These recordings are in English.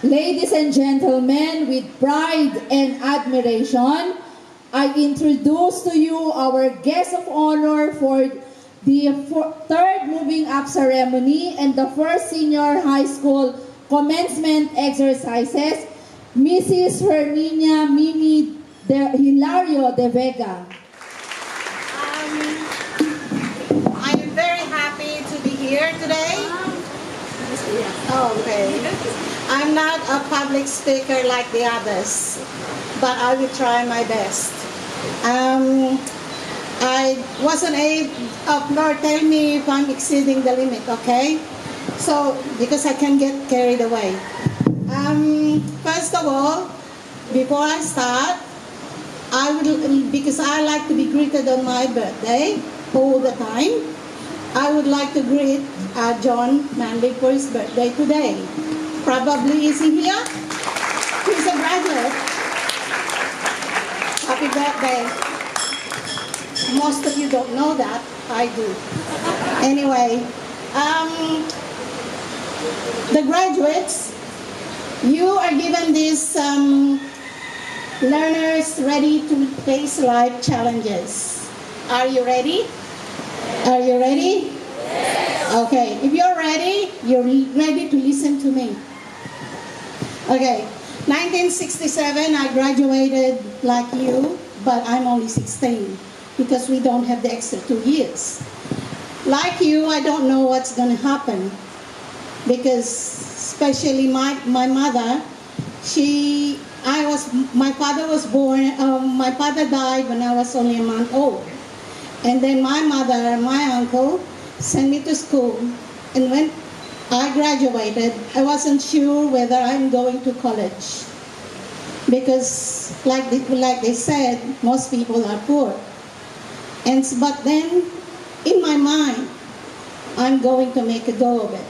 Ladies and gentlemen, with pride and admiration, I introduce to you our guest of honor for the third moving up ceremony and the first senior high school commencement exercises, Mrs. Herminia Mimi Hilario de Vega. I am very happy to be here today. Oh, okay. I'm not a public speaker like the others, but I will try my best. I wasn't able, Lord, tell me if I'm exceeding the limit, okay? So, because I can get carried away. First of all, before I start, because I like to be greeted on my birthday all the time, I would like to greet John Manley for his birthday today. Probably is he here? He's a graduate. Happy birthday. Most of you don't know that. I do. Anyway, the graduates, you are given these learners ready to face life challenges. Are you ready? Are you ready? Yes. Okay, if you're ready to listen to me. Okay, 1967, I graduated like you, but I'm only 16 because we don't have the extra 2 years. Like you, I don't know what's going to happen because especially my mother, my father died when I was only a month old. And then my mother and my uncle sent me to school. And when I graduated, I wasn't sure whether I'm going to college. Because like they said, most people are poor. But then, in my mind, I'm going to make a go of it.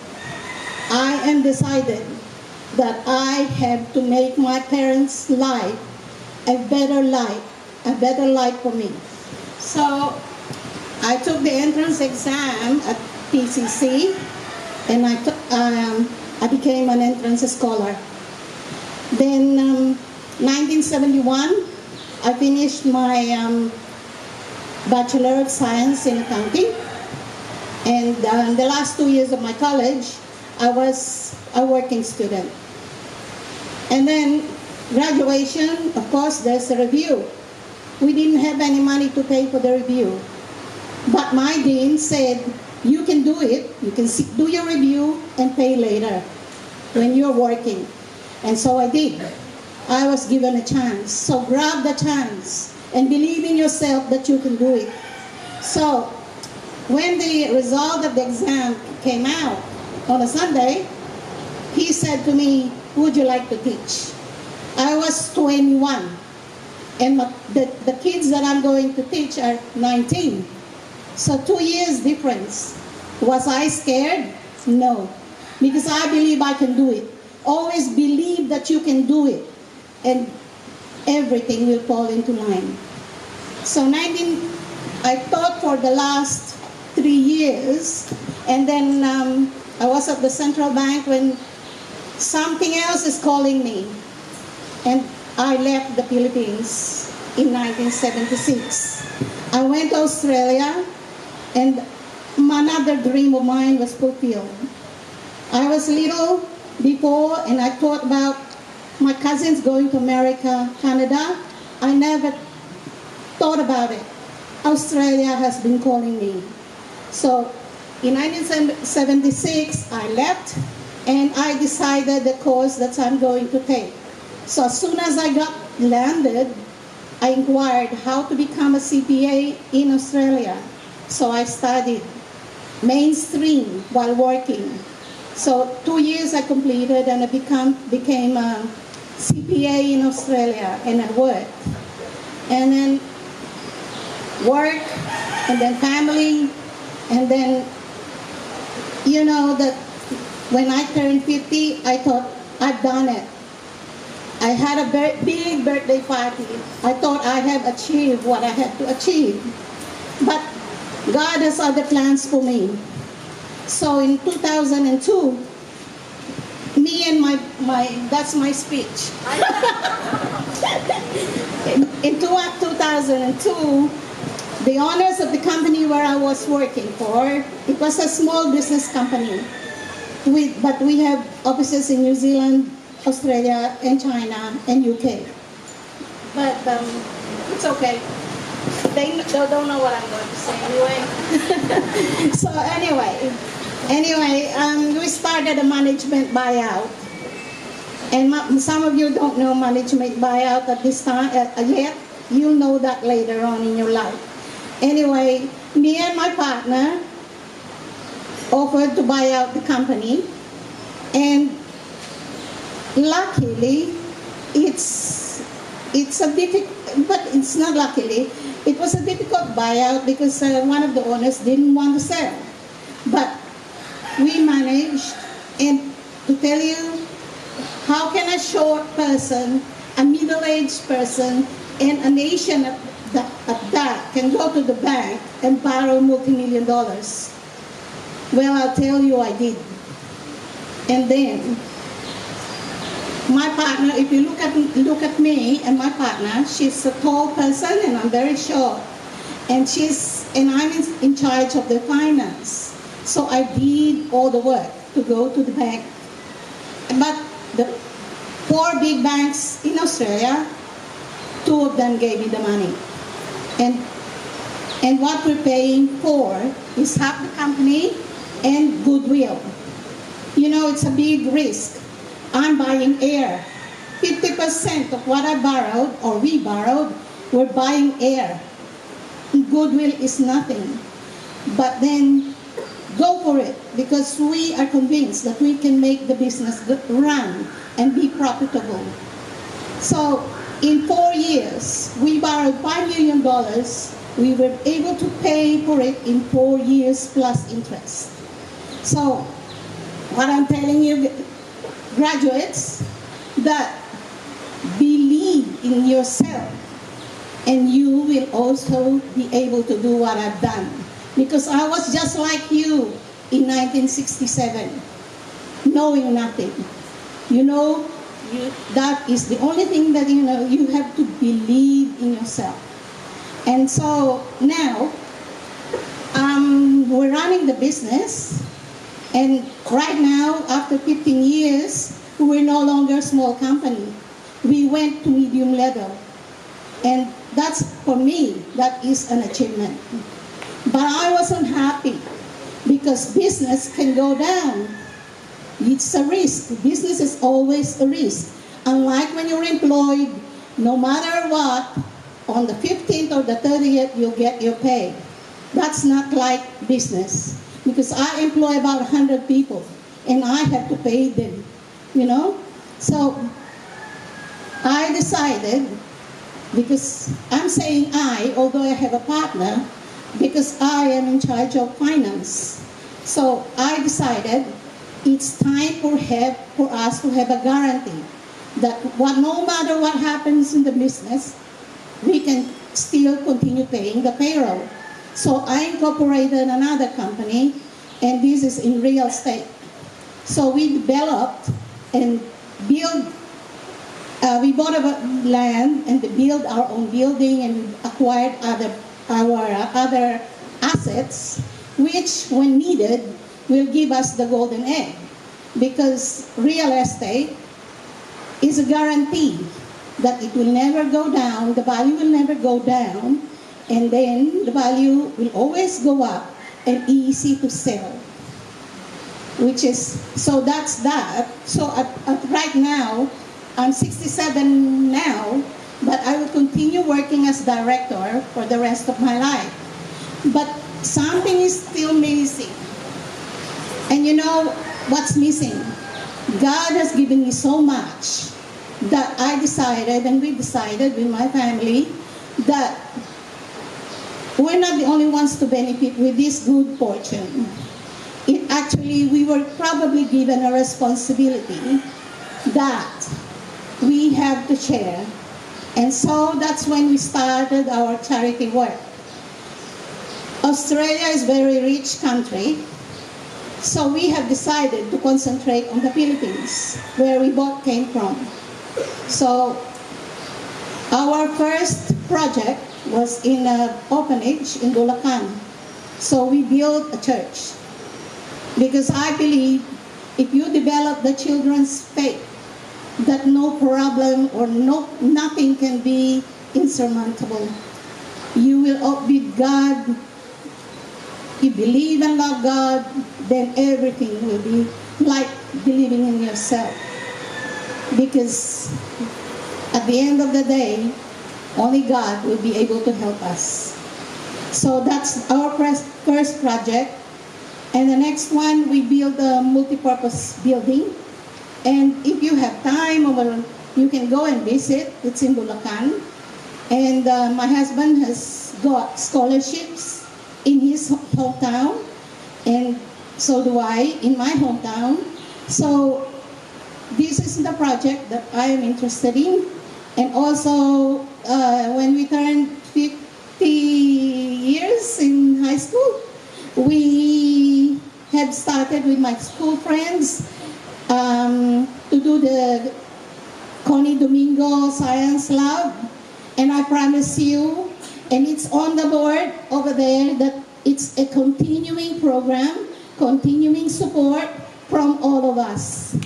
I am decided that I have to make my parents' life a better life for me. So I took the entrance exam at PCC, and I became an entrance scholar. Then 1971, I finished my Bachelor of Science in Accounting, and the last 2 years of my college, I was a working student. And then graduation, of course, there's a review. We didn't have any money to pay for the review. But my dean said, you can do it, you can do your review and pay later when you're working. And so I did. I was given a chance. So grab the chance and believe in yourself that you can do it. So when the result of the exam came out on a Sunday, he said to me, would you like to teach? I was 21. And the kids that I'm going to teach are 19. So 2 years difference. Was I scared? No. Because I believe I can do it. Always believe that you can do it. And everything will fall into line. So I taught for the last 3 years. And then I was at the central bank when something else is calling me. And I left the Philippines in 1976. I went to Australia, and another dream of mine was fulfilled. I was little before, and I thought about my cousins going to America, Canada. I never thought about it. Australia has been calling me. So in 1976, I left, and I decided the course that I'm going to take. So as soon as I got landed, I inquired how to become a CPA in Australia. So I studied mainstream while working. So 2 years I completed, and I became a CPA in Australia, and I worked. And then work, and then family, and then, you know, that when I turned 50, I thought, I've done it. I had a big birthday party. I thought I have achieved what I had to achieve. But God has other plans for me. So in 2002, me and that's my speech. In 2002, the owners of the company where I was working for, it was a small business company, but we have offices in New Zealand, Australia, and China, and UK. But it's okay. They don't know what I'm going to say anyway. So anyway, we started a management buyout. And some of you don't know management buyout at this time yet. You'll know that later on in your life. Anyway, me and my partner offered to buy out the company. And luckily, it's a difficult, but it's not luckily. It was a difficult buyout because one of the owners didn't want to sell. But we managed, and to tell you, how can a short person, a middle-aged person, and a nation at that can go to the bank and borrow multi-million dollars? Well, I'll tell you I did. And then, my partner, if you look at me and my partner, she's a tall person and I'm very short. And I'm in charge of the finance. So I did all the work to go to the bank. But the 4 big banks in Australia, 2 of them gave me the money. And what we're paying for is half the company and goodwill. You know, it's a big risk. I'm buying air. 50% of what I borrowed, or we borrowed, we're buying air. Goodwill is nothing. But then, go for it, because we are convinced that we can make the business run and be profitable. So, in 4 years, we borrowed $5 million. We were able to pay for it in 4 years plus interest. So, what I'm telling you, graduates, that believe in yourself, and you will also be able to do what I've done. Because I was just like you in 1967, knowing nothing. You know, that is the only thing that you know. You have to believe in yourself. And so now, we're running the business. And right now, after 15 years, we're no longer a small company. We went to medium level. And that's, for me, that is an achievement. But I wasn't happy because business can go down. It's a risk. Business is always a risk. Unlike when you're employed, no matter what, on the 15th or the 30th, you'll get your pay. That's not like business. Because I employ about 100 people, and I have to pay them, you know? So, I decided, because I'm saying I, although I have a partner, because I am in charge of finance. So, I decided it's time for us to have a guarantee that no matter what happens in the business, we can still continue paying the payroll. So I incorporated another company, and this is in real estate. So we developed and built, we bought land and built our own building, and we acquired our other assets, which when needed will give us the golden egg. Because real estate is a guarantee that it will never go down, the value will never go down, and then the value will always go up and easy to sell. So that's that. So right now, I'm 67 now, but I will continue working as director for the rest of my life. But something is still missing. And you know what's missing? God has given me so much that I decided, and we decided with my family, that we're not the only ones to benefit with this good fortune. We were probably given a responsibility that we have to share. And so that's when we started our charity work. Australia is a very rich country, So we have decided to concentrate on the Philippines, where we both came from. So our first project was in an orphanage in Bulacan. So we built a church. Because I believe if you develop the children's faith, that no problem or nothing can be insurmountable. You will be God. You believe and love God, then everything will be like believing in yourself. Because at the end of the day, only God will be able to help us. So that's our first project. And the next one, we build a multi-purpose building. And if you have time, you can go and visit. It's in Bulacan. And my husband has got scholarships in his hometown. And so do I in my hometown. So this is the project that I am interested in. And also, when we turned 50 years in high school, we had started with my school friends to do the Connie Domingo Science Lab. And I promise you, and it's on the board over there, that it's a continuing program, continuing support from all of us.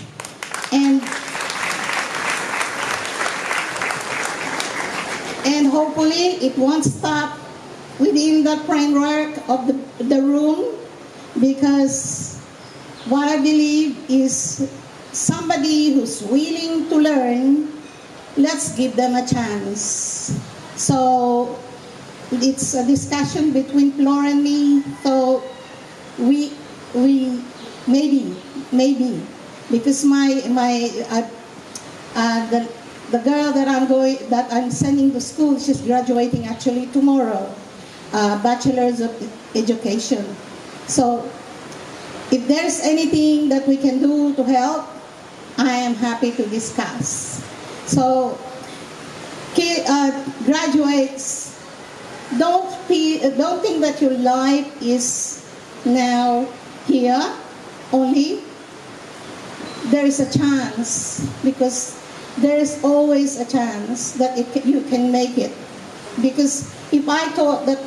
And hopefully it won't stop within the framework of the room, because what I believe is somebody who's willing to learn, let's give them a chance. So it's a discussion between Flora and me. So we maybe because the girl that I'm sending to school, she's graduating actually tomorrow, bachelor's of education. So if there's anything that we can do to help, I am happy to discuss. So graduates, don't think that your life is now here only. There is a chance, because there is always a chance that you can make it. Because if I thought that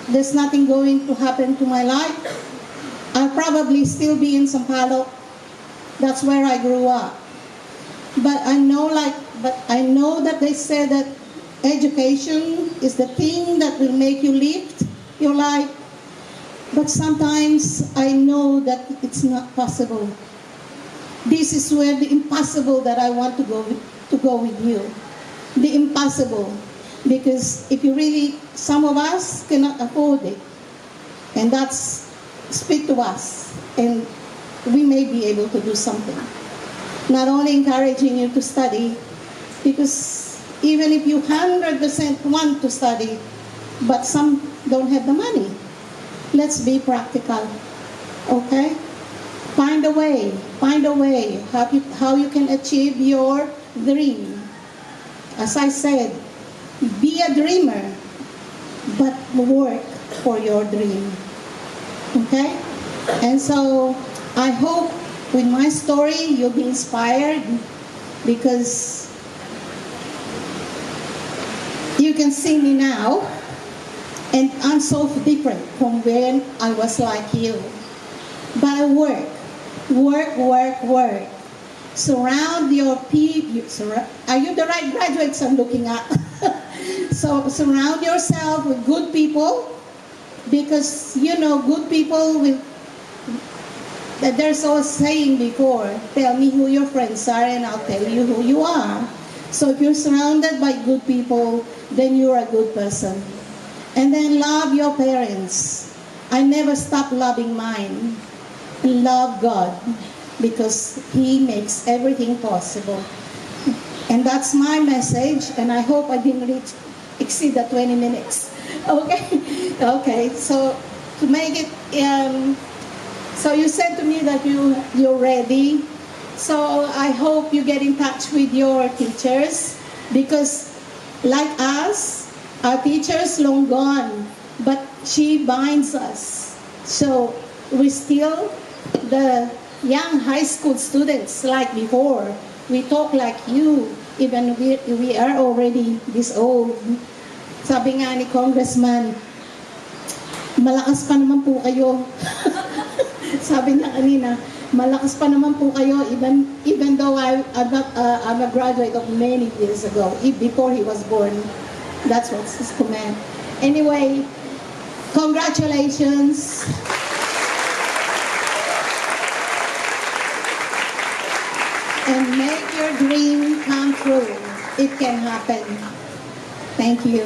there's nothing going to happen to my life, I'll probably still be in Sampaloc. That's where I grew up. But I know that they say that education is the thing that will make you lift your life. But sometimes I know that it's not possible. This is where the impossible that I want to go with you. The impossible. Because if you really, some of us cannot afford it. And that's, speak to us. And we may be able to do something. Not only encouraging you to study, because even if you 100% want to study, but some don't have the money, let's be practical, okay? Find a way how you can achieve your dream. As I said, be a dreamer, but work for your dream, okay? And so I hope with my story you'll be inspired, because you can see me now, and I'm so different from when I was like you. But I work. Surround your people. Are you the right graduates I'm looking at? So surround yourself with good people, because you know good people will. There's always saying before, tell me who your friends are and I'll tell you who you are. So if you're surrounded by good people, then you're a good person. And then love your parents. I never stop loving mine. Love God, because He makes everything possible. And that's my message, and I hope I didn't exceed the 20 minutes. Okay, so to make it, so you said to me that you're ready. So I hope you get in touch with your teachers, because like us, our teachers long gone, but she binds us. So we still the young high school students like before. We talk like you, even we are already this old. Sabi nga ni Congressman, malakas pa naman po kayo. Sabi niya kanina, malakas pa naman po kayo even though I'm a graduate of many years ago, before he was born. That's what's his comment. Anyway, congratulations. And make your dream come true. It can happen. Thank you.